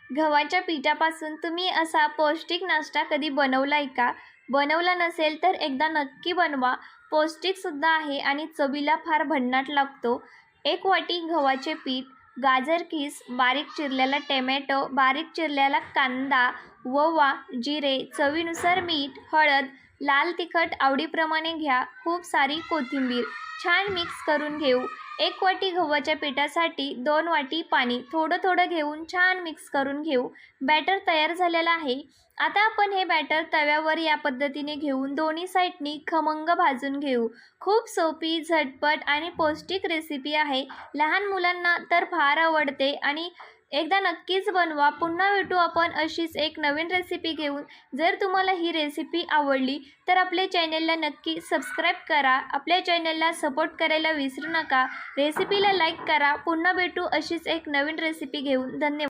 गव्हाच्या पिठापासून तुम्ही असा पौष्टिक नाश्ता कधी बनवलाय का? बनवला नसेल तर एकदा नक्की बनवा. पौष्टिकसुद्धा आहे आणि चवीला फार भन्नाट लागतो. 1 वाटी गव्हाचे पीठ, गाजर कीस, बारीक चिरलेला टोमॅटो, बारीक चिरलेला कांदा, ओवा, जिरे, चवीनुसार मीठ, हळद, लाल तिखट आवडीप्रमाणे घ्या. खूप सारी कोथिंबीर. छान मिक्स करून घेऊ. 1 वाटी गव्हाच्या पिठासाठी 2 वाटी पाणी थोडं थोडं घेऊन छान मिक्स करून घेऊ. बॅटर तयार झालेलं आहे. आता आपण हे बॅटर तव्यावर या पद्धतीने घेऊन दोन्ही साईडनी खमंग भाजून घेऊ. खूप सोपी, झटपट आणि पौष्टिक रेसिपी आहे. लहान मुलांना तर फार आवडते आणि एकदा नक्कीच बनवा. पुन्हा भेटू आपण अशीच एक नवीन रेसिपी घेऊन. जर तुम्हाला ही रेसिपी आवडली तर आपल्या चॅनेलला नक्की सबस्क्राईब करा. आपल्या चॅनेलला सपोर्ट करायला विसरू नका. रेसिपीला लाईक करा. पुन्हा भेटू अशीच एक नवीन रेसिपी घेऊन. धन्यवाद.